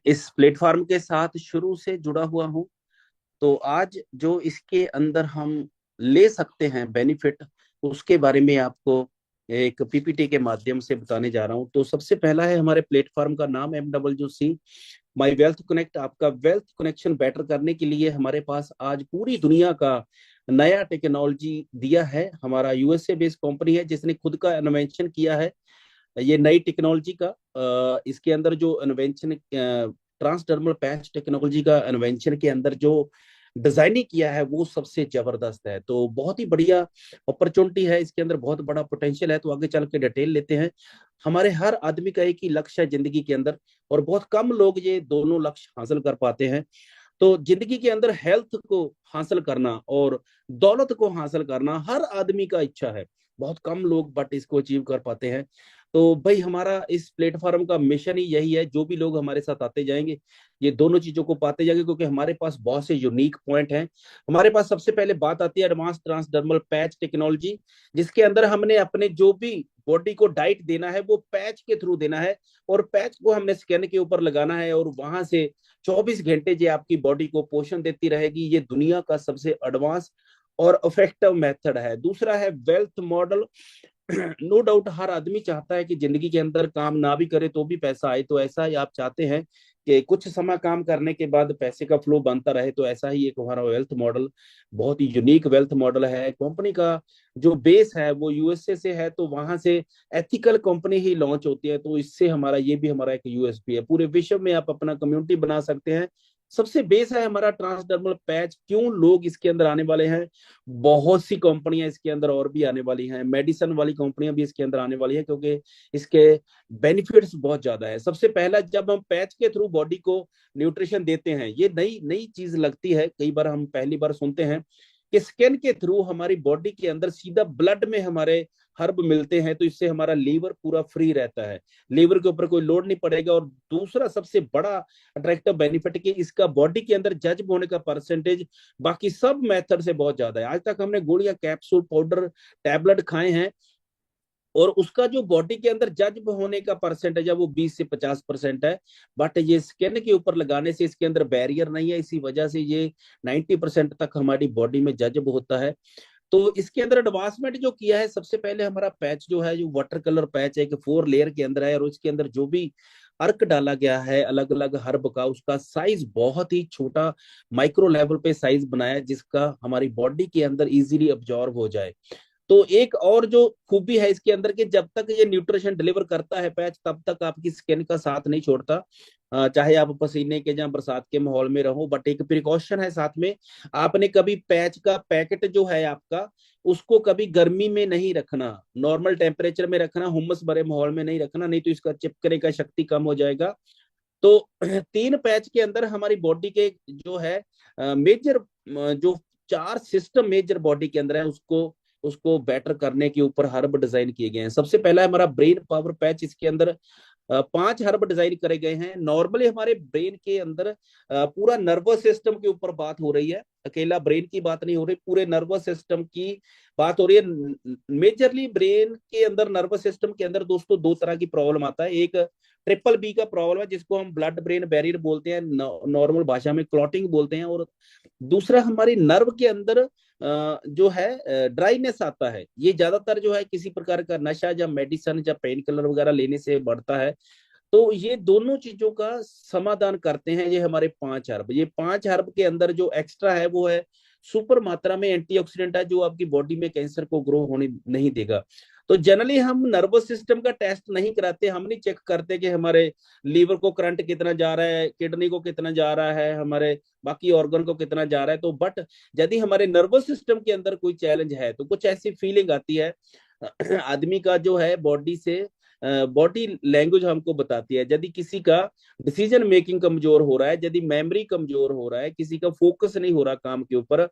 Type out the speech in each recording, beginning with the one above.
इस प्लेटफॉर्म के साथ शुरू से जुड़ा हुआ हूँ। तो आज जो इसके अंदर हम ले सकते हैं बेनिफिट, उसके बारे में आपको एक पीपीटी के माध्यम से बताने जा रहा हूँ। तो सबसे पहला है, हमारे प्लेटफॉर्म का नाम MWC माई वेल्थ कनेक्ट। आपका वेल्थ कनेक्शन बेटर करने के लिए हमारे पास आज पूरी दुनिया का नया टेक्नोलॉजी दिया है। हमारा यूएसए बेस्ड कंपनी है जिसने खुद का इन्वेंशन किया है ये नई टेक्नोलॉजी का। इसके अंदर जो इन्वेंशन, ट्रांसडर्मल पैच टेक्नोलॉजी का इन्वेंशन के अंदर जो डिजाइनिंग किया है वो सबसे जबरदस्त है। तो बहुत ही बढ़िया अपॉर्चुनिटी है, इसके अंदर बहुत बड़ा पोटेंशियल है। तो आगे चल के डिटेल लेते हैं। हमारे हर आदमी का एक ही लक्ष्य है जिंदगी के अंदर, और बहुत कम लोग ये दोनों लक्ष्य हासिल कर पाते हैं। तो जिंदगी के अंदर हेल्थ को हासिल करना और दौलत को हासिल करना हर आदमी का इच्छा है। बहुत कम लोग बट इसको अचीव कर पाते हैं। तो भाई हमारा इस प्लेटफॉर्म का मिशन ही यही है, जो भी लोग हमारे साथ आते जाएंगे ये दोनों चीजों को पाते जाएंगे, क्योंकि हमारे पास बहुत से यूनिक पॉइंट हैं। हमारे पास सबसे पहले बात आती है एडवांस ट्रांसडर्मल पैच टेक्नोलॉजी, जिसके अंदर हमने अपने जो भी बॉडी को डाइट देना है वो पैच के थ्रू देना है, और पैच को हमने स्किन के ऊपर लगाना है, और वहां से 24 घंटे जो आपकी बॉडी को पोषण देती रहेगी। ये दुनिया का सबसे एडवांस और इफेक्टिव मेथड है। दूसरा है वेल्थ मॉडल। नो डाउट हर आदमी चाहता है कि जिंदगी के अंदर काम ना भी करे तो भी पैसा आए। तो ऐसा ही आप चाहते हैं कि कुछ समय काम करने के बाद पैसे का फ्लो बनता रहे। तो ऐसा ही एक हमारा वेल्थ मॉडल, बहुत ही यूनिक वेल्थ मॉडल है। कंपनी का जो बेस है वो यूएसए से है, तो वहां से एथिकल कंपनी ही लॉन्च होती है। तो इससे हमारा ये भी हमारा एक यूएसपी है। पूरे विश्व में आप अपना कम्युनिटी बना सकते हैं। सबसे बेस है हमारा ट्रांसडर्मल पैच। क्यों लोग इसके अंदर आने वाले हैं? बहुत सी कंपनियां इसके अंदर और भी आने वाली हैं, मेडिसिन वाली कंपनियां भी इसके अंदर आने वाली हैं, क्योंकि इसके बेनिफिट्स बहुत ज्यादा है। सबसे पहला, जब हम पैच के थ्रू बॉडी को न्यूट्रिशन देते हैं, ये नई नई चीज लगती है, कई बार हम पहली बार सुनते हैं कि स्किन के थ्रू हमारी बॉडी के अंदर सीधा ब्लड में हमारे हर्ब मिलते हैं। तो इससे हमारा लीवर पूरा फ्री रहता है, लीवर के ऊपर कोई लोड नहीं पड़ेगा। और दूसरा सबसे बड़ा अट्रैक्टिव बेनिफिट कि इसका बॉडी के अंदर जज्ब होने का परसेंटेज बाकी सब मेथड से बहुत ज्यादा है। आज तक हमने गोलियां, कैप्सूल, पाउडर, टैबलेट खाए हैं, और उसका जो बॉडी के अंदर जज्ब होने का परसेंटेज है वो 20 से 50% है। बट ये स्किन के ऊपर लगाने से इसके अंदर बैरियर नहीं है, इसी वजह से ये 90% तक हमारी बॉडी में जज्ब होता है। तो इसके अंदर एडवांसमेंट जो किया है, सबसे पहले हमारा पैच जो है, जो वाटर कलर पैच है कि 4 लेयर के अंदर है, और उसके अंदर जो भी अर्क डाला गया है अलग अलग हर्ब का, उसका साइज बहुत ही छोटा, माइक्रो लेवल पे साइज बनाया है, जिसका हमारी बॉडी के अंदर इजीली अब्जॉर्ब हो जाए। तो एक और जो खूबी है इसके अंदर कि जब तक ये न्यूट्रिशन डिलीवर करता है पैच, तब तक आपकी स्किन का साथ नहीं छोड़ता। चाहे आप पसीने के या बरसात के माहौल में रहो, बट एक प्रिकॉशन है साथ में। आपने कभी पैच का पैकेट जो है आपका, उसको कभी गर्मी में नहीं रखना, नॉर्मल टेम्परेचर में रखना, हुमस भरे माहौल में नहीं रखना, नहीं तो इसका चिपकने का शक्ति कम हो जाएगा। तो 3 पैच के अंदर हमारी बॉडी के जो है मेजर, जो 4 सिस्टम मेजर बॉडी के अंदर है, उसको उसको बेटर करने के ऊपर हर्ब डिजाइन किए गए हैं। सबसे पहला है हमारा ब्रेन पावर पैच। इसके अंदर 5 हर्ब डिजाइन करे गए हैं। नॉर्मली हमारे ब्रेन के अंदर पूरा नर्वस सिस्टम के ऊपर बात हो रही है, अकेला ब्रेन की बात नहीं हो रही, पूरे नर्वस सिस्टम की बात हो रही है। मेजरली ब्रेन के अंदर, नर्वस सिस्टम के अंदर दोस्तों, 2 तरह की प्रॉब्लम आता है। एक ट्रिपल बी का प्रॉब्लम है, जिसको हम ब्लड ब्रेन बैरियर बोलते हैं, नॉर्मल भाषा में क्लॉटिंग बोलते हैं। और दूसरा हमारी नर्व के अंदर जो है ड्राइनेस आता है। ये ज्यादातर जो है किसी प्रकार का नशा या मेडिसिन या पेन किलर वगैरह लेने से बढ़ता है। तो ये दोनों चीजों का समाधान करते हैं ये हमारे 5 हर्ब। ये 5 हर्ब के अंदर जो एक्स्ट्रा है वो है सुपर मात्रा में एंटीऑक्सीडेंट है, जो आपकी बॉडी में कैंसर को ग्रो होने नहीं देगा। तो जनरली हम नर्वस सिस्टम का टेस्ट नहीं कराते, हम नहीं चेक करते कि हमारे लीवर को करंट कितना जा रहा है, किडनी को कितना जा रहा है, हमारे बाकी ऑर्गन को कितना जा रहा है। तो बट यदि हमारे नर्वस सिस्टम के अंदर कोई चैलेंज है तो कुछ ऐसी फीलिंग आती है आदमी का जो है बॉडी से, बॉडी लैंग्वेज हमको बताती है। यदि किसी का डिसीजन मेकिंग कमजोर हो रहा है, यदि मेमोरी कमजोर हो रहा है, किसी का फोकस नहीं हो रहा काम के ऊपर,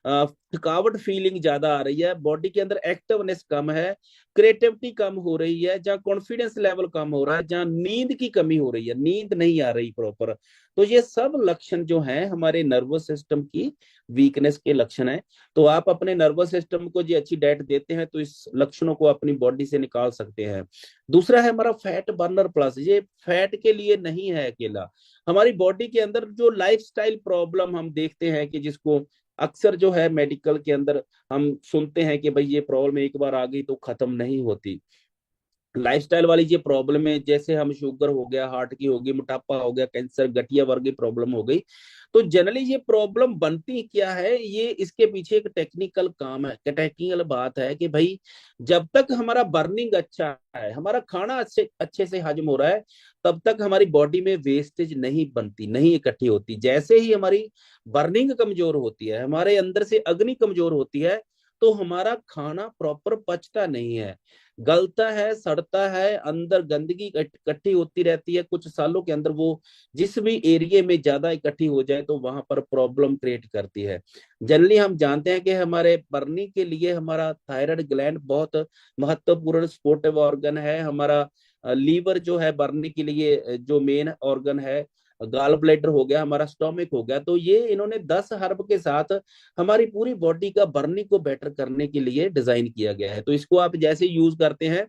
थकावट फीलिंग ज्यादा आ रही है, बॉडी के अंदर एक्टिवनेस कम है, क्रिएटिविटी कम हो रही है, जहाँ कॉन्फिडेंस लेवल कम हो रहा है, जहाँ नींद की कमी हो रही है, नींद नहीं आ रही प्रॉपर। तो ये सब लक्षण जो हैं हमारे नर्वस सिस्टम की वीकनेस के लक्षण है। तो आप अपने नर्वस सिस्टम को जो अच्छी डाइट देते हैं तो इस लक्षणों को अपनी बॉडी से निकाल सकते हैं। दूसरा है हमारा फैट बर्नर प्लस। ये फैट के लिए नहीं है अकेला, हमारी बॉडी के अंदर जो लाइफस्टाइल प्रॉब्लम हम देखते हैं कि जिसको अक्सर जो है मेडिकल के अंदर हम सुनते हैं कि भाई ये प्रॉब्लम एक बार आ गई तो खत्म नहीं होती। लाइफस्टाइल वाली ये प्रॉब्लम है, जैसे हम शुगर हो गया, हार्ट की होगी, मोटापा हो गया, कैंसर, गठिया वर्ग की प्रॉब्लम हो गई। तो जनरली ये प्रॉब्लम बनती क्या है, ये इसके पीछे एक टेक्निकल काम है, टेक्निकल बात है कि भाई जब तक हमारा बर्निंग अच्छा है, हमारा खाना अच्छे अच्छे से हजम हो रहा है, तब तक हमारी बॉडी में वेस्टेज नहीं बनती, नहीं इकट्ठी होती। जैसे ही हमारी बर्निंग कमजोर होती है, हमारे अंदर से अग्नि कमजोर होती है, तो हमारा खाना प्रॉपर पचता नहीं है, गलता है, सड़ता है, अंदर गंदगी इकट्ठी होती रहती है। कुछ सालों के अंदर वो जिस भी एरिया में ज्यादा इकट्ठी हो जाए तो वहां पर प्रॉब्लम क्रिएट करती है। जनरली हम जानते हैं कि हमारे बर्निंग के लिए हमारा थायराइड ग्लैंड बहुत महत्वपूर्ण सपोर्टिव ऑर्गन है। हमारा लीवर जो है बर्निंग के लिए जो मेन ऑर्गन है, गाल ब्लैडर हो गया, हमारा स्टोमिक हो गया। तो ये इन्होंने 10 हर्ब के साथ हमारी पूरी बॉडी का बर्निंग को बेटर करने के लिए डिजाइन किया गया है। तो इसको आप जैसे यूज करते हैं,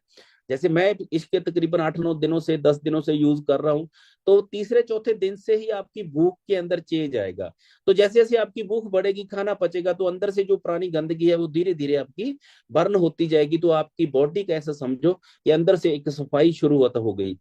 जैसे मैं इसके तकरीबन 8-9 दिनों से 10 दिनों से यूज कर रहा हूँ, तो तीसरे चौथे दिन से ही आपकी भूख के अंदर चेंज आएगा। तो जैसे जैसे आपकी भूख बढ़ेगी, खाना पचेगा, तो अंदर से जो पुरानी गंदगी है वो धीरे धीरे आपकी बर्न होती जाएगी। तो आपकी बॉडी का ऐसा समझो कि अंदर से एक सफाई शुरुआत हो गई।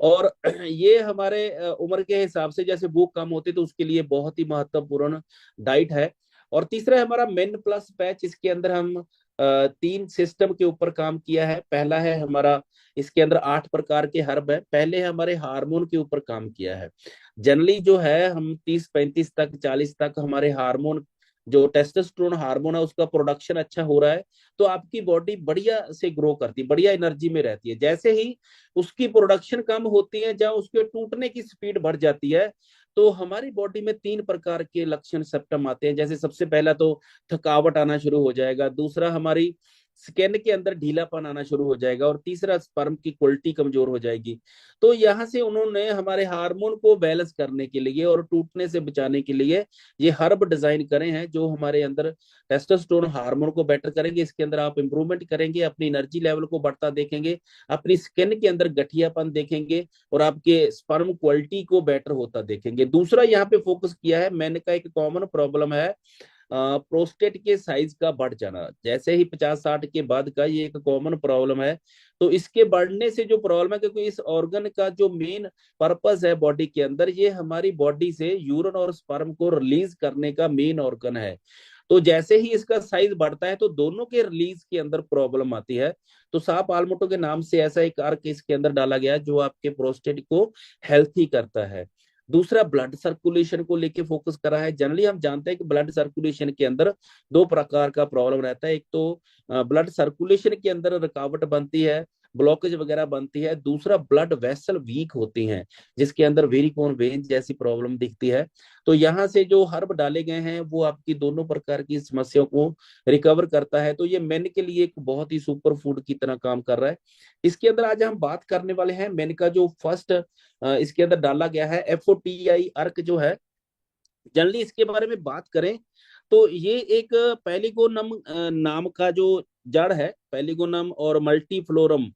और ये हमारे उम्र के हिसाब से जैसे भूख कम होती है तो उसके लिए बहुत ही महत्वपूर्ण डाइट है। और तीसरा है हमारा मेन प्लस पैच। इसके अंदर हम 3 सिस्टम के ऊपर काम किया है। पहला है हमारा, इसके अंदर 8 प्रकार के हर्ब है। पहले हमारे हार्मोन के ऊपर काम किया है। जनरली जो है हम 30-35 तक, 40 तक हमारे हार्मोन, जो टेस्टोस्टेरोन हार्मोन है उसका प्रोडक्शन अच्छा हो रहा है, तो आपकी बॉडी बढ़िया से ग्रो करती है, बढ़िया एनर्जी में रहती है। जैसे ही उसकी प्रोडक्शन कम होती है, जहाँ उसके टूटने की स्पीड बढ़ जाती है, तो हमारी बॉडी में 3 प्रकार के लक्षण सिम्टम आते हैं। जैसे सबसे पहला तो थकावट आना शुरू हो जाएगा, दूसरा हमारी स्किन के अंदर ढीलापन आना शुरू हो जाएगा, और तीसरा स्पर्म की क्वालिटी कमजोर हो जाएगी। तो यहाँ से उन्होंने हमारे हार्मोन को बैलेंस करने के लिए और टूटने से बचाने के लिए ये हर्ब डिजाइन करे हैं, जो हमारे अंदर टेस्टोस्टेरोन हार्मोन को बेटर करेंगे। इसके अंदर आप इंप्रूवमेंट करेंगे, अपनी एनर्जी लेवल को बढ़ता देखेंगे, अपनी स्किन के अंदर गठियापन देखेंगे, और आपके स्पर्म क्वालिटी को बेटर होता देखेंगे। दूसरा यहाँ पे फोकस किया है, मैंने का एक कॉमन प्रॉब्लम है प्रोस्टेट के साइज का बढ़ जाना। जैसे ही 50-60 के बाद का ये एक कॉमन प्रॉब्लम है। तो इसके बढ़ने से जो प्रॉब्लम है, क्योंकि इस ऑर्गन का जो मेन पर्पस है बॉडी के अंदर, ये हमारी बॉडी से यूरिन और स्पर्म को रिलीज करने का मेन ऑर्गन है। तो जैसे ही इसका साइज बढ़ता है तो दोनों के रिलीज के अंदर प्रॉब्लम आती है। तो सांप आलमोटो के नाम से ऐसा एक अर्क इसके अंदर डाला गया है जो आपके प्रोस्टेट को हेल्थी करता है। दूसरा ब्लड सर्कुलेशन को लेके फोकस करा है। जनरली हम जानते हैं कि ब्लड सर्कुलेशन के अंदर 2 प्रकार का प्रॉब्लम रहता है। एक तो ब्लड सर्कुलेशन के अंदर रुकावट बनती है, ब्लॉकेज वगैरह बनती है। दूसरा ब्लड वेसल वीक होती हैं, जिसके अंदर वेरिकोन वेन जैसी प्रॉब्लम दिखती है। तो यहाँ से जो हर्ब डाले गए हैं वो आपकी दोनों प्रकार की समस्याओं को रिकवर करता है। तो ये मेन के लिए एक बहुत ही सुपर फूड की तरह काम कर रहा है। इसके अंदर आज हम बात करने वाले हैं मेन का जो फर्स्ट इसके अंदर डाला गया है, FOTI अर्क जो है। जनरली इसके बारे में बात करें तो ये एक पेलिगोनम नाम का जो जड़ है, पेलिगोनम और मल्टीफ्लोरम,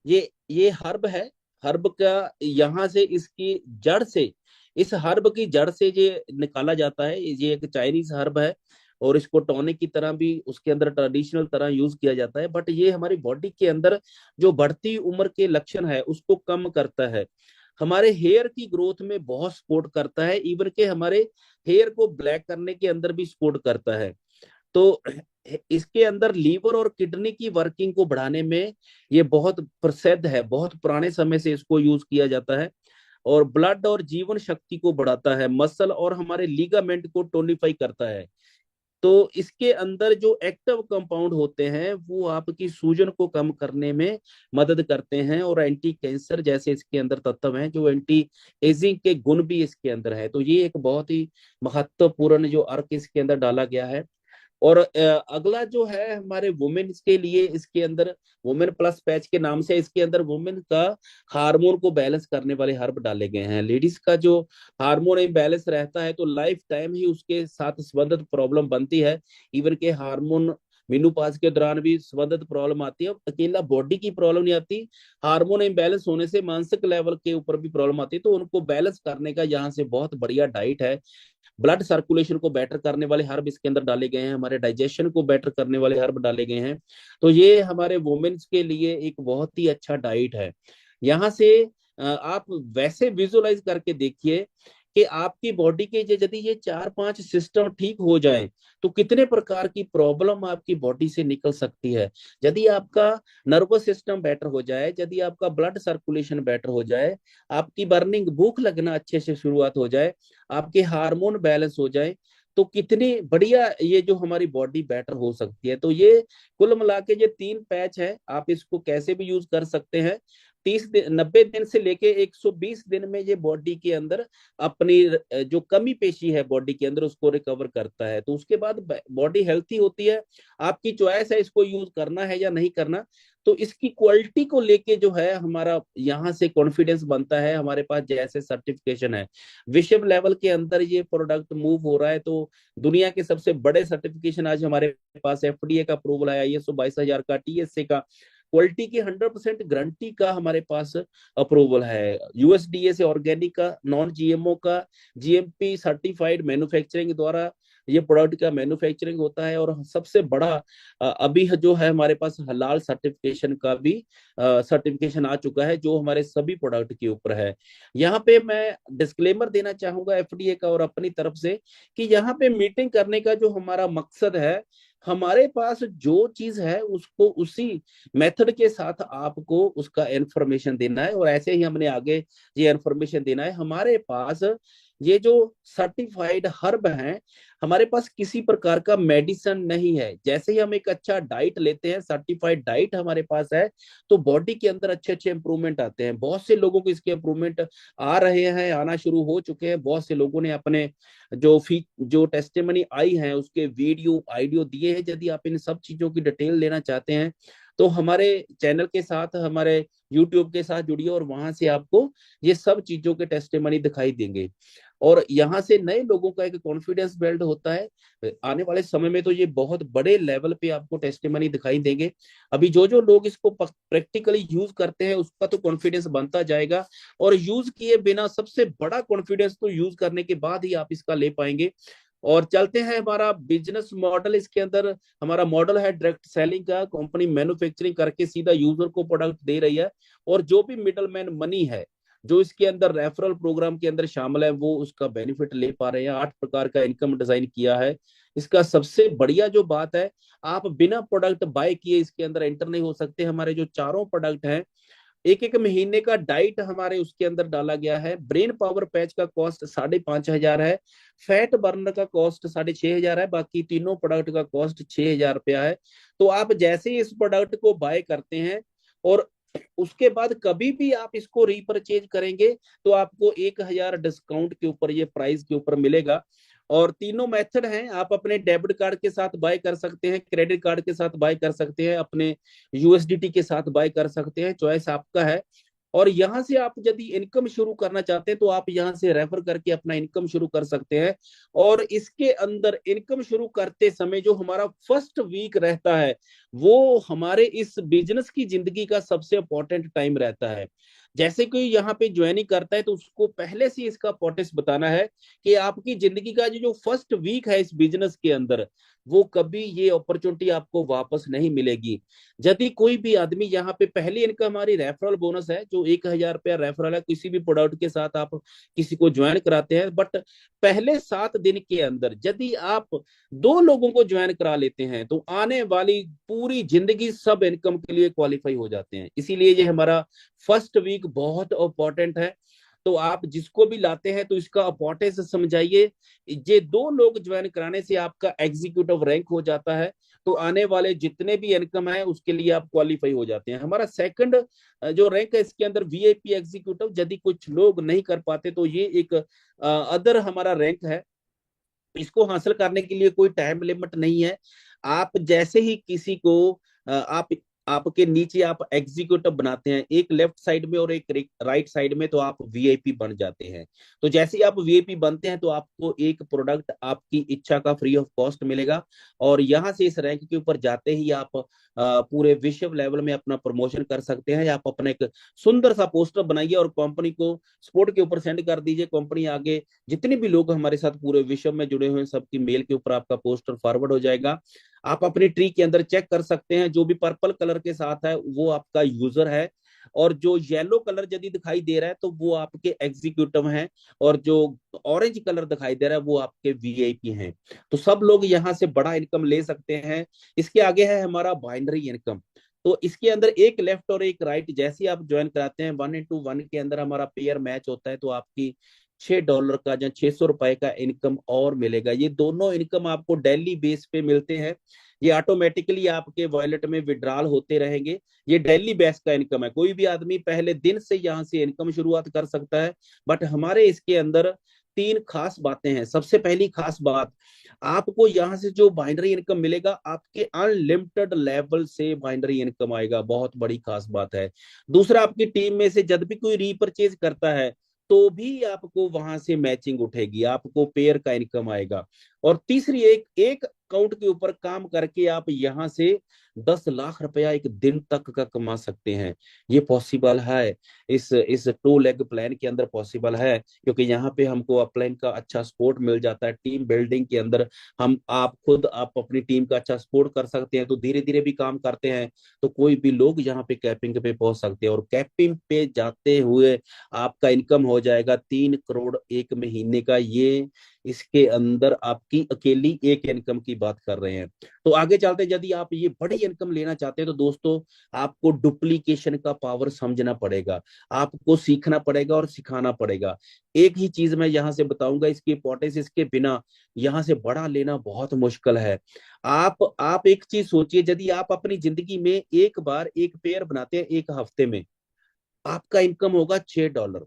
ये हर्ब है। हर्ब का यहाँ से इसकी जड़ से, इस हर्ब की जड़ से ये निकाला जाता है। ये एक चाइनीज हर्ब है, और इसको टॉनिक की तरह भी उसके अंदर ट्रेडिशनल तरह यूज किया जाता है। बट ये हमारी बॉडी के अंदर जो बढ़ती उम्र के लक्षण है उसको कम करता है, हमारे हेयर की ग्रोथ में बहुत सपोर्ट करता है, इवन के हमारे हेयर को ब्लैक करने के अंदर भी सपोर्ट करता है। तो इसके अंदर लीवर और किडनी की वर्किंग को बढ़ाने में ये बहुत प्रसिद्ध है, बहुत पुराने समय से इसको यूज किया जाता है। और ब्लड और जीवन शक्ति को बढ़ाता है, मसल और हमारे लीगामेंट को टोनिफाई करता है। तो इसके अंदर जो एक्टिव कंपाउंड होते हैं वो आपकी सूजन को कम करने में मदद करते हैं, और एंटी कैंसर जैसे इसके अंदर तत्व हैं, जो एंटी एजिंग के गुण भी इसके अंदर है। तो ये एक बहुत ही महत्वपूर्ण जो अर्क इसके अंदर डाला गया है। और अगला जो है हमारे वुमेन्स के लिए, इसके अंदर वुमेन प्लस पैच के नाम से इसके अंदर वुमेन का हार्मोन को बैलेंस करने वाले हर्ब डाले गए हैं। लेडीज का जो हार्मोन इम्बैलेंस रहता है तो लाइफ टाइम ही उसके साथ संबंधित प्रॉब्लम बनती है। इवन के हार्मोन मेनोपॉज के दौरान भी संबंधित प्रॉब्लम आती है। अकेला बॉडी की प्रॉब्लम नहीं आती, हार्मोन इम्बैलेंस होने से मानसिक लेवल के ऊपर भी प्रॉब्लम आती है। तो उनको बैलेंस करने का यहाँ से बहुत बढ़िया डाइट है। ब्लड सर्कुलेशन को बेटर करने वाले हर्ब इसके अंदर डाले गए हैं, हमारे डाइजेशन को बेटर करने वाले हर्ब डाले गए हैं। तो ये हमारे वुमेन्स के लिए एक बहुत ही अच्छा डाइट है। यहाँ से आप वैसे विजुअलाइज करके देखिए कि आपकी बॉडी के यदि ये 4-5 सिस्टम ठीक हो जाए तो कितने प्रकार की प्रॉब्लम आपकी बॉडी से निकल सकती है। यदि आपका नर्वस सिस्टम बेटर हो जाए, यदि आपका ब्लड सर्कुलेशन बेटर हो जाए, आपकी बर्निंग भूख लगना अच्छे से शुरुआत हो जाए, आपके हार्मोन बैलेंस हो जाए, तो कितनी बढ़िया ये जो हमारी बॉडी बेटर हो सकती है। तो ये कुल मिला के ये 3 पैच है, आप इसको कैसे भी यूज कर सकते हैं। 30 दिन 90 दिन से लेके 120 दिन में ये बॉडी के अंदर अपनी जो कमी पेशी है बॉडी के अंदर उसको रिकवर करता है। तो उसके बाद बॉडी हेल्थी होती है। आपकी चॉइस है इसको यूज करना है या नहीं करना। तो इसकी क्वालिटी को लेके जो है हमारा यहाँ से कॉन्फिडेंस बनता है। हमारे पास जैसे सर्टिफिकेशन है, विश्व लेवल के अंदर ये प्रोडक्ट मूव हो रहा है। तो दुनिया के सबसे बड़े सर्टिफिकेशन आज हमारे पास एफडीए का अप्रूवल है, आईएसओ 22000 का, टीएसए का, क्वालिटी की 100% गारंटी का हमारे पास अप्रूवल है, यूएसडीए से ऑर्गेनिक का, नॉन जीएमओ का, जीएमपी सर्टिफाइड मैन्युफैक्चरिंग द्वारा ये प्रोडक्ट का मैन्युफैक्चरिंग होता है। और सबसे बड़ा अभी जो है हमारे पास हलाल सर्टिफिकेशन का भी सर्टिफिकेशन आ चुका है जो हमारे सभी प्रोडक्ट के ऊपर है। यहाँ पे मैं डिस्क्लेमर देना चाहूंगा एफडीए का और अपनी तरफ से कि यहाँ पे मीटिंग करने का जो हमारा मकसद है, हमारे पास जो चीज है उसको उसी मेथड के साथ आपको उसका इंफॉर्मेशन देना है और ऐसे ही हमने आगे ये इंफॉर्मेशन देना है। हमारे पास ये जो सर्टिफाइड हर्ब हैं, हमारे पास किसी प्रकार का मेडिसिन नहीं है। जैसे ही हम एक अच्छा डाइट लेते हैं, सर्टिफाइड डाइट हमारे पास है, तो बॉडी के अंदर अच्छे अच्छे इंप्रूवमेंट आते हैं। बहुत से लोगों को इसके इंप्रूवमेंट आ रहे हैं, आना शुरू हो चुके हैं। बहुत से लोगों ने अपने जो टेस्टिमनी आई है उसके वीडियो ऑडियो दिए हैं। यदि आप इन सब चीजों की डिटेल लेना चाहते हैं तो हमारे चैनल के साथ, हमारे यूट्यूब के साथ जुड़िए और वहां से आपको ये सब चीजों के टेस्टिमनी दिखाई देंगे। और यहाँ से नए लोगों का एक कॉन्फिडेंस बिल्ड होता है। आने वाले समय में तो ये बहुत बड़े लेवल पे आपको टेस्टिमनी दिखाई देंगे। अभी जो जो लोग इसको प्रैक्टिकली यूज करते हैं उसका तो कॉन्फिडेंस बनता जाएगा। और यूज किए बिना सबसे बड़ा कॉन्फिडेंस तो यूज करने के बाद ही आप इसका ले पाएंगे। और चलते हैं हमारा बिजनेस मॉडल। इसके अंदर हमारा मॉडल है डायरेक्ट सेलिंग का। कंपनी मैन्युफैक्चरिंग करके सीधा यूजर को प्रोडक्ट दे रही है और जो भी मिडल मैन मनी है जो इसके अंदर रेफरल प्रोग्राम के अंदर शामिल है वो उसका बेनिफिट ले पा रहे हैं। 8 प्रकार का इनकम डिजाइन किया है। इसका सबसे बढ़िया जो बात है, आप बिना प्रोडक्ट बाय किए इसके अंदर एंटर नहीं हो सकते। हमारे जो चारों प्रोडक्ट हैं, एक एक महीने का डाइट हमारे उसके अंदर डाला गया है। ब्रेन पावर पैच का कॉस्ट 5,500 है, फैट बर्नर का कॉस्ट 6,500 है, बाकी तीनों प्रोडक्ट का कॉस्ट 6,000 रुपया है। तो आप जैसे ही इस प्रोडक्ट को बाय करते हैं और उसके बाद कभी भी आप इसको रीपरचेज करेंगे तो आपको 1,000 डिस्काउंट के ऊपर ये प्राइस के ऊपर मिलेगा। और तीनों मेथड हैं, आप अपने डेबिट कार्ड के साथ बाय कर सकते हैं, क्रेडिट कार्ड के साथ बाय कर सकते हैं, अपने यूएसडीटी के साथ बाय कर सकते हैं, चॉइस आपका है। और यहाँ से आप यदि इनकम शुरू करना चाहते हैं तो आप यहाँ से रेफर करके अपना इनकम शुरू कर सकते हैं। और इसके अंदर इनकम शुरू करते समय जो हमारा फर्स्ट वीक रहता है वो हमारे इस बिजनेस की जिंदगी का सबसे इंपॉर्टेंट टाइम रहता है। जैसे कोई यहाँ पे ज्वाइनिंग करता है तो उसको पहले से इसका इंपॉर्टेंस बताना है कि आपकी जिंदगी का जो फर्स्ट वीक है इस बिजनेस के अंदर वो कभी ये अपॉर्चुनिटी आपको वापस नहीं मिलेगी। यदि कोई भी आदमी यहाँ पे पहली इनकम हमारी रेफरल बोनस है जो 1,000 रुपया रेफरल है, किसी भी प्रोडक्ट के साथ आप किसी को ज्वाइन कराते हैं, बट पहले 7 दिन के अंदर यदि आप 2 लोगों को ज्वाइन करा लेते हैं तो आने वाली पूरी जिंदगी सब इनकम के लिए क्वालिफाई हो जाते हैं। इसीलिए ये हमारा फर्स्ट वीक बहुत इंपॉर्टेंट है। तो आप जिसको भी लाते हैं तो इसका इंपॉर्टेंस समझाइए। ये 2 लोग ज्वाइन कराने से आपका एग्जीक्यूटिव रैंक हो जाता है, तो आने वाले जितने भी इनकम है उसके लिए आप क्वालिफाई हो जाते हैं। हमारा सेकंड जो रैंक है इसके अंदर वीआईपी एग्जीक्यूटिव, यदि कुछ लोग नहीं कर पाते तो ये एक अदर हमारा रैंक है। इसको हासिल करने के लिए कोई टाइम लिमिट नहीं है। आप जैसे ही किसी को आप आपके नीचे आप एग्जीक्यूटिव बनाते हैं, एक लेफ्ट साइड में और एक राइट साइड में, तो आप वीआईपी बन जाते हैं। तो जैसे ही आप वीआईपी बनते हैं तो आपको एक प्रोडक्ट आपकी इच्छा का फ्री ऑफ कॉस्ट मिलेगा। और यहाँ से इस रैंक के ऊपर जाते ही आप पूरे विश्व लेवल में अपना प्रमोशन कर सकते हैं। आप अपना एक सुंदर सा पोस्टर बनाइए और कंपनी को स्पोर्ट के ऊपर सेंड कर दीजिए। कंपनी आगे जितने भी लोग हमारे साथ पूरे विश्व में जुड़े हुए हैं, सबकी मेल के ऊपर आपका पोस्टर फॉरवर्ड हो जाएगा। आप अपनी ट्री के अंदर चेक कर सकते हैं, जो भी पर्पल कलर के साथ है वो आपका यूजर है, और जो येलो कलर यदि दिखाई दे रहा है तो वो आपके एग्जीक्यूटिव हैं, और जो ऑरेंज कलर दिखाई दे रहा है वो आपके वीआईपी हैं। तो सब लोग यहाँ से बड़ा इनकम ले सकते हैं। इसके आगे है हमारा बाइनरी इनकम। तो इसके अंदर एक लेफ्ट और एक राइट, जैसे आप ज्वाइन कराते हैं 1:1 के अंदर हमारा पेयर मैच होता है, तो आपकी $6 का या ₹600 का इनकम और मिलेगा। ये दोनों इनकम आपको डेली बेस पे मिलते हैं। ये ऑटोमेटिकली आपके वॉलेट में विड्रॉल होते रहेंगे। ये डेली बेस का इनकम है। कोई भी आदमी पहले दिन से यहाँ से इनकम शुरुआत कर सकता है, बट हमारे इसके अंदर तीन खास बातें हैं। सबसे पहली खास बात, आपको यहाँ से जो बाइनरी इनकम मिलेगा, आपके अनलिमिटेड लेवल से बाइनरी इनकम आएगा, बहुत बड़ी खास बात है। दूसरा, आपकी टीम में से जब भी कोई रीपरचेज करता है तो भी आपको वहां से मैचिंग उठेगी, आपको पेयर का इनकम आएगा। और तीसरी, एक एक अकाउंट के ऊपर काम करके आप यहाँ से 10 लाख रुपया एक दिन तक का कमा सकते हैं। ये पॉसिबल है, इस 2 लेग प्लान के अंदर पॉसिबल है, क्योंकि यहाँ पे हमको अपलाइन का अच्छा सपोर्ट मिल जाता है। टीम बिल्डिंग के अंदर आप अपनी टीम का अच्छा सपोर्ट कर सकते हैं, तो धीरे धीरे भी काम करते हैं तो कोई भी लोग यहाँ पे कैपिंग पे पहुंच सकते हैं। और कैपिंग पे जाते हुए आपका इनकम हो जाएगा 3 करोड़ एक महीने का। ये इसके अंदर आपकी अकेली एक इनकम की बात कर रहे हैं। तो आगे चलते, यदि आप ये बड़ी इनकम लेना चाहते हैं तो दोस्तों, आपको डुप्लीकेशन का पावर समझना पड़ेगा, आपको सीखना पड़ेगा और सिखाना पड़ेगा। एक ही चीज मैं यहाँ से बताऊंगा, इसकी इंपॉर्टेंस, इसके बिना यहाँ से बड़ा लेना बहुत मुश्किल है। आप एक चीज सोचिए, यदि आप अपनी जिंदगी में एक बार एक पेयर बनाते हैं एक हफ्ते में, आपका इनकम होगा $6।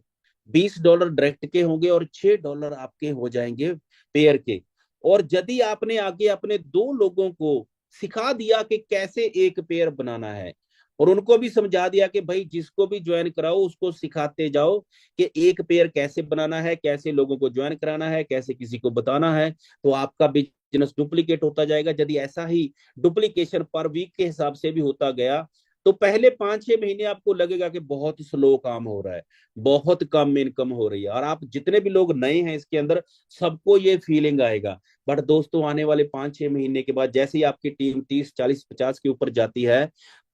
$20 डायरेक्ट के होंगे और $6 आपके हो जाएंगे पेयर के। और यदि आपने आगे अपने 2 लोगों को सिखा दिया कि कैसे एक पेयर बनाना है, और उनको भी समझा दिया कि भाई जिसको भी ज्वाइन कराओ उसको सिखाते जाओ कि एक पेयर कैसे बनाना है, कैसे लोगों को ज्वाइन कराना है, कैसे किसी को बताना है, तो आपका बिजनेस डुप्लीकेट होता जाएगा। यदि ऐसा ही डुप्लीकेशन पर वीक के हिसाब से भी होता गया तो पहले 5-6 महीने आपको लगेगा कि बहुत स्लो काम हो रहा है, बहुत कम इनकम हो रही है, और आप जितने भी लोग नए हैं इसके अंदर सबको ये फीलिंग आएगा। बट दोस्तों, आने वाले 5-6 महीने के बाद जैसे ही आपकी टीम 30, 40, 50 के ऊपर जाती है,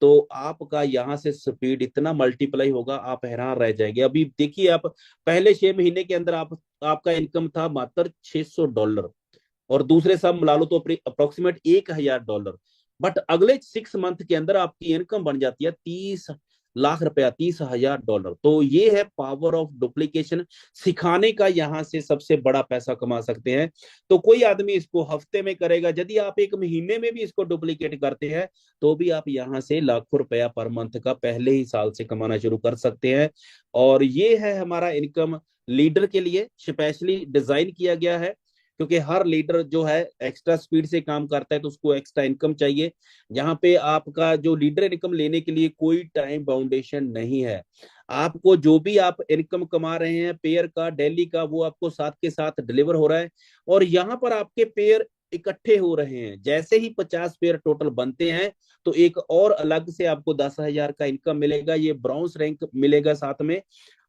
तो आपका यहाँ से स्पीड इतना मल्टीप्लाई होगा, आप हैरान रह जाएंगे। अभी देखिए, आप पहले 6 महीने के अंदर आपका इनकम था मात्र $600, और दूसरे सब मिला लो तो अप्रोक्सीमेट $1000। बट अगले 6 मंथ के अंदर आपकी इनकम बन जाती है 30 लाख रुपया, $30,000। तो ये है पावर ऑफ डुप्लीकेशन, सिखाने का। यहाँ से सबसे बड़ा पैसा कमा सकते हैं। तो कोई आदमी इसको हफ्ते में करेगा, यदि आप एक महीने में भी इसको डुप्लीकेट करते हैं तो भी आप यहाँ से लाखों रुपया पर मंथ का पहले ही साल से कमाना शुरू कर सकते हैं। और ये है हमारा इनकम लीडर के लिए स्पेशली डिजाइन किया गया है, क्योंकि हर लीडर जो है एक्स्ट्रा स्पीड से काम करता है तो उसको एक्स्ट्रा इनकम चाहिए। यहाँ पे आपका जो लीडर इनकम लेने के लिए कोई टाइम बाउंडेशन नहीं है। आपको जो भी आप इनकम कमा रहे हैं पेयर का, डेली का, वो आपको साथ के साथ डिलीवर हो रहा है। और यहाँ पर आपके पेयर इकट्ठे हो रहे हैं। जैसे ही 50 पेयर टोटल बनते हैं तो एक और अलग से आपको 10,000 का इनकम मिलेगा, ये ब्रॉन्ज रैंक मिलेगा साथ में।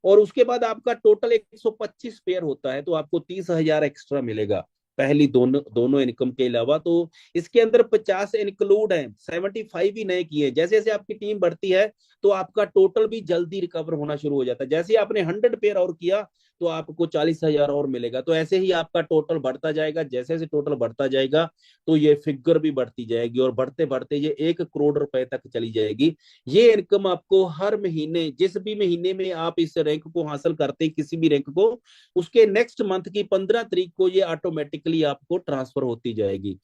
और उसके बाद आपका टोटल 125 पेयर होता है तो आपको 30,000 एक्स्ट्रा मिलेगा पहली दोनों दोनों इनकम के अलावा। तो इसके अंदर 50 इंक्लूड है, 75 ही नए किए। जैसे जैसे आपकी टीम बढ़ती है तो आपका टोटल भी जल्दी रिकवर होना शुरू हो जाता है। जैसे आपने 100 पेयर और किया तो आपको 40,000 और मिलेगा। तो ऐसे ही आपका टोटल बढ़ता जाएगा। जैसे जैसे टोटल बढ़ता जाएगा तो ये फिगर भी बढ़ती जाएगी, और बढ़ते बढ़ते ये 1 करोड़ रुपए तक चली जाएगी। ये इनकम आपको हर महीने, जिस भी महीने में आप इस रैंक को हासिल करते हैं, किसी भी रैंक को, उसके नेक्स्ट मंथ की 15 तारीख को ये ऑटोमेटिकली आपको ट्रांसफर होती जाएगी।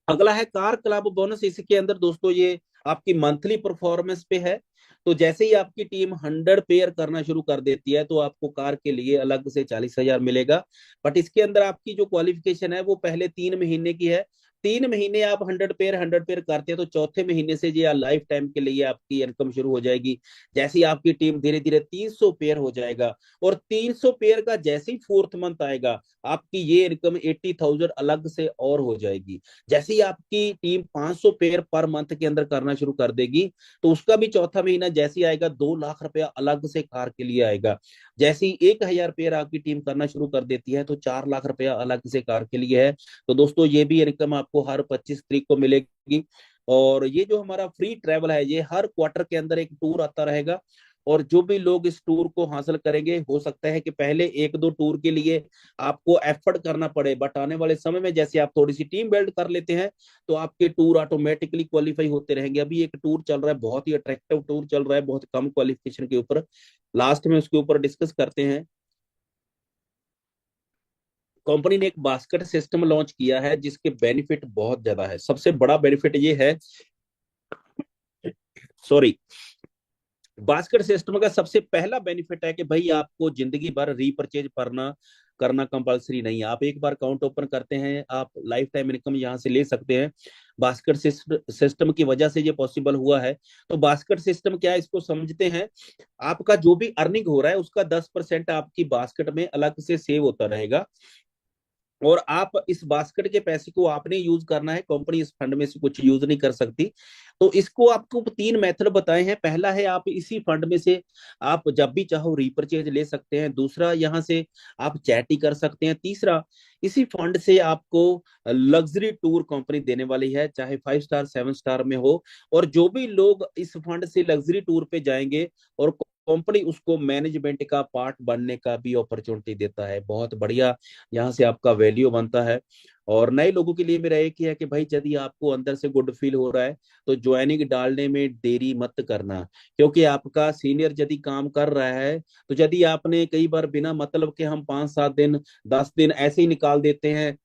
अगला है कार क्लब बोनस। इसके अंदर दोस्तों ये आपकी मंथली परफॉर्मेंस पे है। तो जैसे ही आपकी टीम 100 पेयर करना शुरू कर देती है तो आपको कार के लिए अलग से 40,000 मिलेगा। बट इसके अंदर आपकी जो क्वालिफिकेशन है वो पहले 3 महीने की है। 3 महीने आप 100 पेयर करते हैं तो चौथे महीने से ये लाइफ टाइम के लिए आपकी इनकम शुरू हो जाएगी। जैसे ही आपकी टीम धीरे धीरे 300 पेयर हो जाएगा, और 300 पेयर का जैसे ही 4th मंथ आएगा, आपकी ये इनकम 80,000 अलग से और हो जाएगी। जैसे ही आपकी टीम 500 पेयर पर मंथ के अंदर करना शुरू कर देगी, तो उसका भी चौथा महीना जैसे ही आएगा 2 लाख रुपया अलग से कार के लिए आएगा। जैसे ही 1,000 पेयर आपकी टीम करना शुरू कर देती है तो 4 लाख रुपया अलग से कार के लिए है। तो दोस्तों ये भी इनकम आपको हर 25 तारीख को मिलेगी। और ये जो हमारा फ्री ट्रेवल है, ये हर क्वार्टर के अंदर एक टूर आता रहेगा। और जो भी लोग इस टूर को हासिल करेंगे, हो सकता है कि पहले 1-2 टूर के लिए आपको एफर्ट करना पड़े, बट आने वाले समय में जैसे आप थोड़ी सी टीम बिल्ड कर लेते हैं तो आपके टूर ऑटोमेटिकली क्वालिफाई होते रहेंगे। अभी एक टूर चल रहा है, बहुत ही अट्रैक्टिव टूर चल रहा है, बहुत कम क्वालिफिकेशन के ऊपर, लास्ट में उसके ऊपर डिस्कस करते हैं। कंपनी ने एक बास्केट सिस्टम लॉन्च किया है जिसके बेनिफिट बहुत ज्यादा है। सबसे बड़ा बेनिफिट ये है, सॉरी, बास्केट सिस्टम का सबसे पहला बेनिफिट है कि भाई आपको जिंदगी भर रीपरचेज करना करना कंपलसरी नहीं है। आप एक बार अकाउंट ओपन करते हैं, आप लाइफ टाइम इनकम यहाँ से ले सकते हैं। बास्केट सिस्टम की वजह से ये पॉसिबल हुआ है। तो बास्केट सिस्टम क्या है, इसको समझते हैं। आपका जो भी अर्निंग हो रहा है उसका 10% आपकी बास्केट में अलग से सेव होता रहेगा, और आप इस बास्केट के पैसे को आपने यूज करना है, कंपनी इस फंड में से कुछ यूज नहीं कर सकती। तो इसको आपको 3 मेथड बताए हैं। पहला है, आप इसी फंड में से आप जब भी चाहो रीपरचेज ले सकते हैं। दूसरा, यहाँ से आप चैटी कर सकते हैं। तीसरा, इसी फंड से आपको लग्जरी टूर कंपनी देने वाली है, चाहे 5 स्टार 7 स्टार में हो। और जो भी लोग इस फंड से लग्जरी टूर पे जाएंगे, और कंपनी उसको मैनेजमेंट का पार्ट बनने का भी अपॉर्चुनिटी देता है। बहुत बढ़िया, यहाँ से आपका वैल्यू बनता है। और नए लोगों के लिए मेरा एक ही है कि भाई यदि आपको अंदर से गुड फील हो रहा है तो ज्वाइनिंग डालने में देरी मत करना। क्योंकि आपका सीनियर यदि काम कर रहा है, तो यदि आपने कई बार बिना मतलब के हम 5-7 दिन 10 दिन ऐसे ही निकाल देते हैं,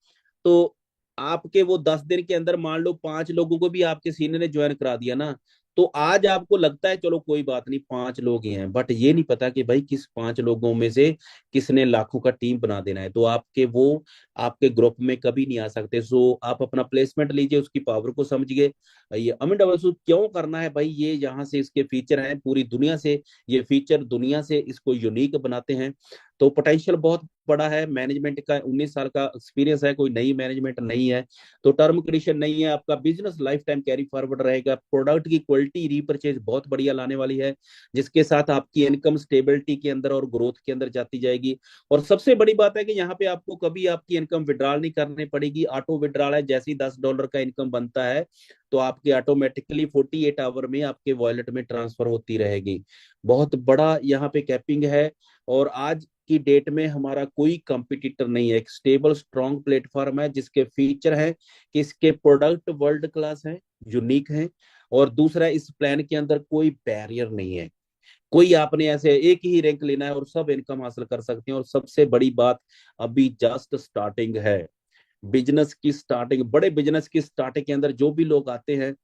तो आपके वो 10 दिन के अंदर मान लो 5 लोगों को भी आपके सीनियर ने ज्वाइन करा दिया ना, तो आज आपको लगता है चलो कोई बात नहीं 5 लोग ही हैं, बट ये नहीं पता कि भाई किस 5 लोगों में से किसने लाखों का टीम बना देना है। तो आपके वो आपके ग्रुप में कभी नहीं आ सकते। सो आप अपना प्लेसमेंट लीजिए, उसकी पावर को समझिए। ये अमित डबल क्यों करना है भाई, ये यहाँ से इसके फीचर हैं पूरी दुनिया से, ये फीचर दुनिया से इसको यूनिक बनाते हैं। तो पोटेंशियल बहुत बड़ा है। मैनेजमेंट का 19 साल का एक्सपीरियंस है, कोई नई मैनेजमेंट नहीं है। तो टर्म कंडीशन नहीं है, आपका business life time carry forward रहेगा। प्रोडक्ट की क्वालिटी रीपरचेज बहुत बढ़िया लाने वाली है, जिसके साथ आपकी इनकम स्टेबिलिटी के अंदर और ग्रोथ के अंदर जाती जाएगी। और सबसे बड़ी बात है कि यहाँ पे आपको कभी आपकी इनकम विड्रॉल नहीं करनी पड़ेगी। ऑटो विड्रॉल है, जैसे ही $10 का इनकम बनता है तो आपके ऑटोमेटिकली 48 आवर में आपके वॉलेट में ट्रांसफर होती रहेगी। बहुत बड़ा यहाँ पे कैपिंग है। और आज की डेट में हमारा कोई कंपटीटर नहीं है। एक स्टेबल स्ट्रॉन्ग प्लेटफॉर्म है जिसके फीचर है कि इसके प्रोडक्ट वर्ल्ड क्लास है, यूनिक है। और दूसरा, इस प्लान के अंदर कोई बैरियर नहीं है। कोई आपने ऐसे एक ही रैंक लेना है और सब इनकम हासिल कर सकते हैं। और सबसे बड़ी बात, अभी जस्ट स्टार्टिंग है। बिजनेस की स्टार्टिंग, बड़े बिजनेस की स्टार्टिंग के अंदर जो भी लोग आते हैं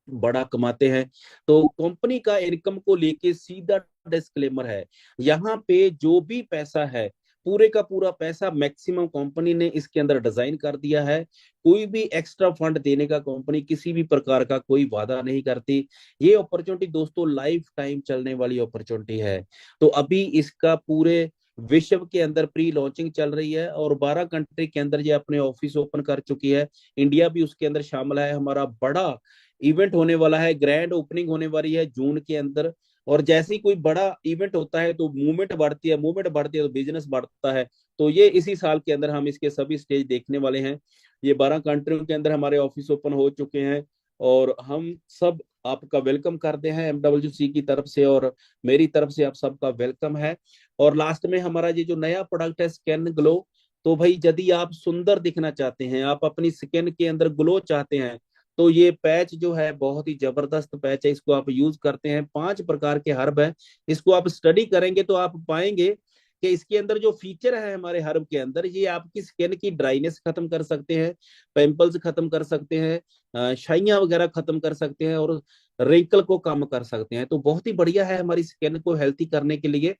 बड़ा कमाते हैं। तो कंपनी का इनकम को लेके सीधा डिस्क्लेमर है, यहाँ पे जो भी पैसा है पूरे का पूरा पैसा मैक्सिमम कंपनी ने इसके अंदर डिजाइन कर दिया है। कोई भी एक्स्ट्रा फंड देने का कंपनी किसी भी प्रकार का कोई वादा नहीं करती। ये अपॉर्चुनिटी दोस्तों लाइफ टाइम चलने वाली अपॉर्चुनिटी है। तो अभी इसका पूरे विश्व के अंदर प्री लॉन्चिंग चल रही है, और 12 कंट्री के अंदर ये अपने ऑफिस ओपन कर चुकी है। इंडिया भी उसके अंदर शामिल है। हमारा बड़ा इवेंट होने वाला है, ग्रैंड ओपनिंग होने वाली है जून के अंदर। और जैसे ही कोई बड़ा इवेंट होता है तो मूवमेंट बढ़ती है, मूवमेंट बढ़ती है तो बिजनेस बढ़ता है। तो ये इसी साल के अंदर हम इसके सभी स्टेज देखने वाले हैं। ये 12 कंट्रियों के अंदर हमारे ऑफिस ओपन हो चुके हैं, और हम सब आपका वेलकम करते हैं MWC की तरफ से, और मेरी तरफ से आप सबका वेलकम है। और लास्ट में हमारा ये जो नया प्रोडक्ट है स्किन ग्लो, तो भाई यदि आप सुंदर दिखना चाहते हैं, आप अपनी स्किन के अंदर ग्लो चाहते हैं, तो ये पैच जो है बहुत ही जबरदस्त पैच है। इसको आप यूज करते हैं, 5 प्रकार के हर्ब है। इसको आप स्टडी करेंगे तो आप पाएंगे कि इसके अंदर जो फीचर है हमारे हर्ब के अंदर, ये आपकी स्किन की ड्राइनेस खत्म कर सकते हैं, पिंपल्स खत्म कर सकते हैं, शाइयां वगैरह खत्म कर सकते हैं, और रिंकल को कम कर सकते हैं। तो बहुत ही बढ़िया है हमारी स्किन को हेल्थी करने के लिए।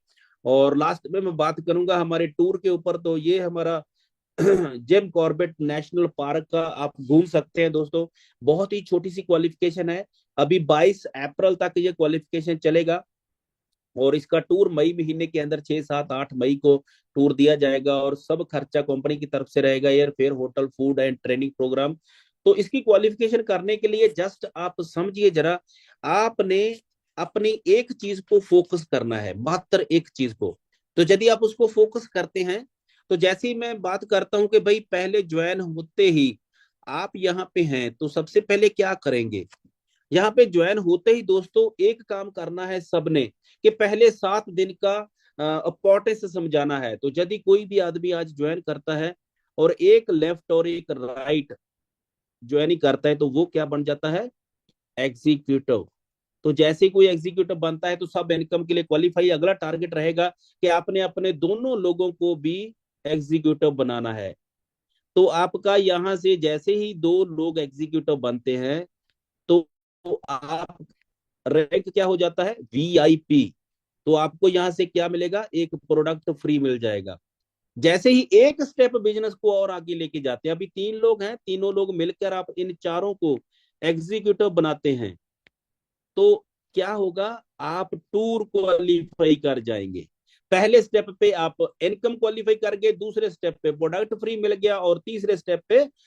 और लास्ट में मैं बात करूंगा हमारे टूर के ऊपर, तो ये हमारा जिम कॉर्बेट नेशनल पार्क का आप घूम सकते हैं दोस्तों। बहुत ही छोटी सी क्वालिफिकेशन है, अभी 22 अप्रैल तक ये क्वालिफिकेशन चलेगा, और इसका टूर मई महीने के अंदर 6, 7, 8 मई को टूर दिया जाएगा, और सब खर्चा कंपनी की तरफ से रहेगा, air fare, hotel, food and training program. तो इसकी क्वालिफिकेशन करने के लिए जस्ट आप समझिए जरा, आपने अपनी एक चीज को फोकस करना है, मात्र एक चीज को। तो यदि आप उसको फोकस करते हैं, तो जैसे ही मैं बात करता हूं कि भाई पहले ज्वाइन होते ही आप यहाँ पे हैं, तो सबसे पहले क्या करेंगे, यहाँ पे ज्वाइन होते ही दोस्तों एक काम करना है सबने, कि पहले 7 दिन का इंपॉर्टेंस समझाना है। तो यदि कोई भी आदमी आज ज्वाइन करता है और एक लेफ्ट और एक राइट ज्वाइन करता है, तो वो क्या बन जाता है, एग्जीक्यूटिव। तो जैसे ही कोई एग्जीक्यूटिव बनता है तो सब इनकम के लिए क्वालिफाई। अगला टारगेट रहेगा कि आपने अपने दोनों लोगों को भी एग्जीक्यूटिव बनाना है। तो आपका यहां से जैसे ही 2 लोग एग्जीक्यूटिव बनते हैं, तो आप रैंक क्या हो जाता है, वीआईपी। तो आपको यहां से क्या मिलेगा, एक प्रोडक्ट फ्री मिल जाएगा। जैसे ही एक स्टेप बिजनेस को और आगे लेके जाते हैं, अभी 3 लोग हैं, तीनों लोग मिलकर आप इन चारों को एग्जीक्यूटिव बनाते हैं, तो क्या होगा, आप टूर क्वालिफाई कर जाएंगे। पहले स्टेप पे आप इनकम क्वालिफाई कर गए, दूसरे स्टेप पे प्रोडक्ट फ्री मिल गया, और तीसरे स्टेप पे